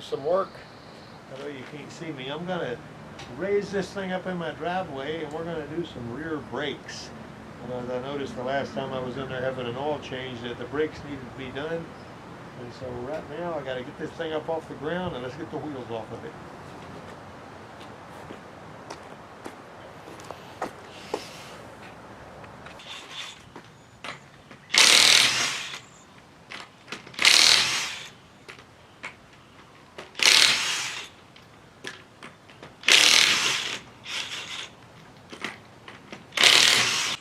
some work. I know you can't see me. I'm going to raise this thing up in my driveway, and we're going to do some rear brakes. As I noticed the last time I was in there having an oil change that the brakes needed to be done. And so right now I got to get this thing up off the ground, and let's get the wheels off of it.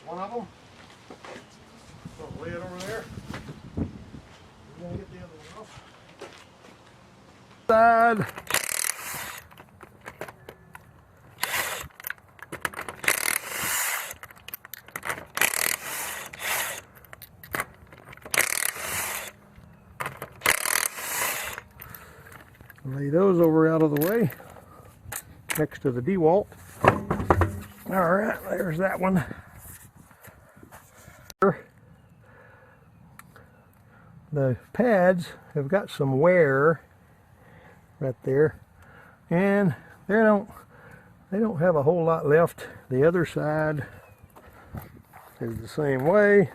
One of them. I'll lay it over there. We're going to get the other one off. Side. Lay those over out of the way next to the DeWalt. All right, there's that one. The pads have got some wear right there, and they don't have a whole lot left. The other side is the same way.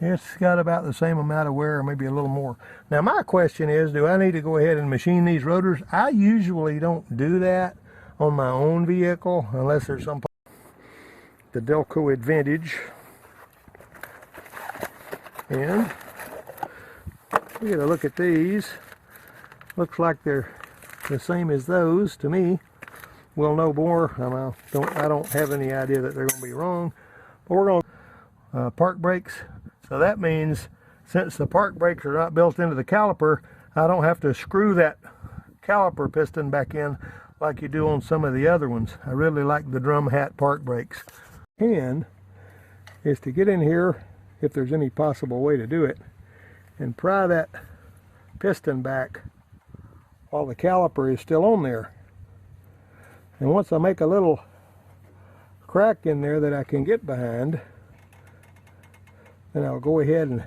It's got about the same amount of wear, maybe a little more. Now my question is, do I need to go ahead and machine these rotors? I usually don't do that on my own vehicle unless there's some the Delco Advantage. And we get a look at these. Looks like they're the same as those to me. We'll know more. I don't have any idea that they're going to be wrong. But we're going to park brakes. So that means since the park brakes are not built into the caliper, I don't have to screw that caliper piston back in like you do on some of the other ones. I really like the drum hat park brakes. And is to get in here, if there's any possible way to do it, and pry that piston back while the caliper is still on there. And once I make a little crack in there that I can get behind, then I'll go ahead and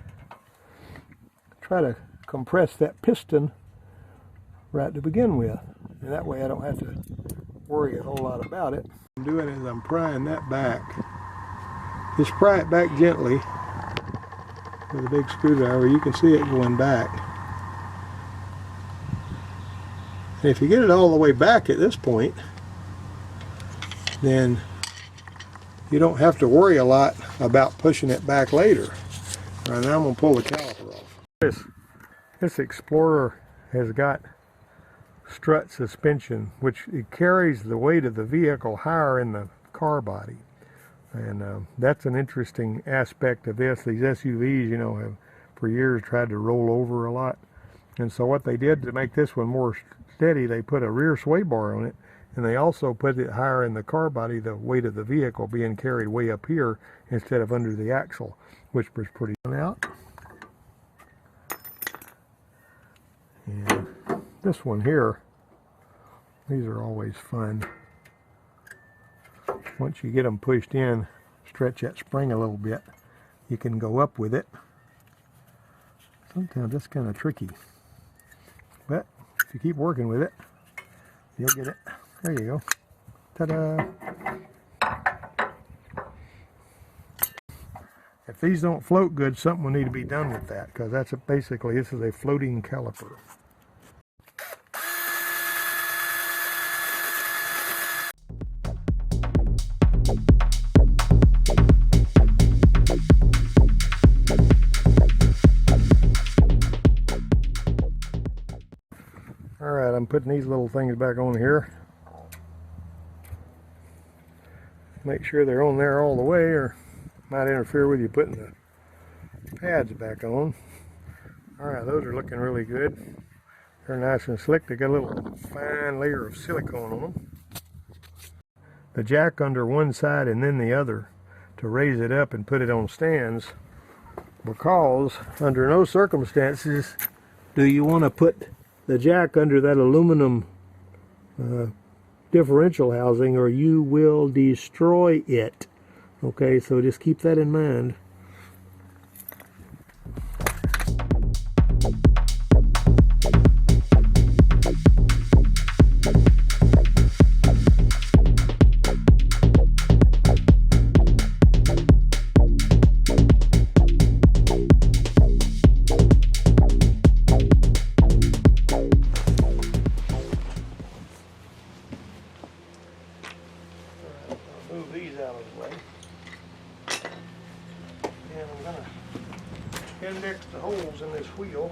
try to compress that piston right to begin with. And that way I don't have to worry a whole lot about it. I'm doing is I'm prying that back. Just pry it back gently with a big screwdriver. You can see it going back. And if you get it all the way back at this point, then you don't have to worry a lot about pushing it back later. All right, now I'm going to pull the caliper off. This Explorer has got strut suspension, which it carries the weight of the vehicle higher in the car body. And that's an interesting aspect of this. These SUVs, you know, have for years tried to roll over a lot. And so what they did to make this one more steady, they put a rear sway bar on it, and they also put it higher in the car body, the weight of the vehicle being carried way up here instead of under the axle, which was pretty out. And this one here, these are always fun. Once you get them pushed in, stretch that spring a little bit, you can go up with it. Sometimes that's kind of tricky, but if you keep working with it, you'll get it. There you go. Ta-da! If these don't float good, something will need to be done with that, because that's basically, this is a floating caliper. Alright, I'm putting these little things back on here. Make sure they're on there all the way, or might interfere with you putting the pads back on. Alright, those are looking really good. They're nice and slick. They got a little fine layer of silicone on them. The jack under one side and then the other to raise it up and put it on stands, because under no circumstances do you want to put the jack under that aluminum differential housing, or you will destroy it. Okay, so just keep that in mind. this wheel.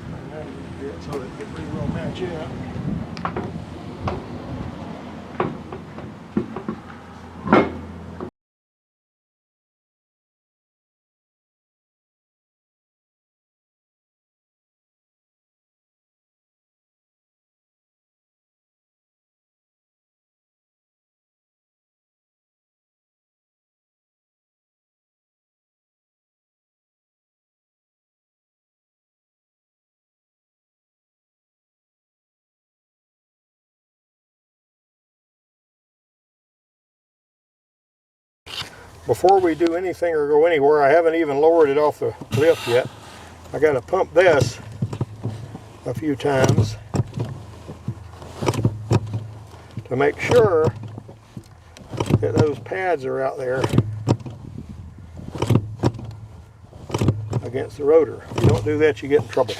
Turn that a little bit so that it can pretty well match up. Before we do anything or go anywhere, I haven't even lowered it off the lift yet. I got to pump this a few times to make sure that those pads are out there against the rotor. If you don't do that, you get in trouble.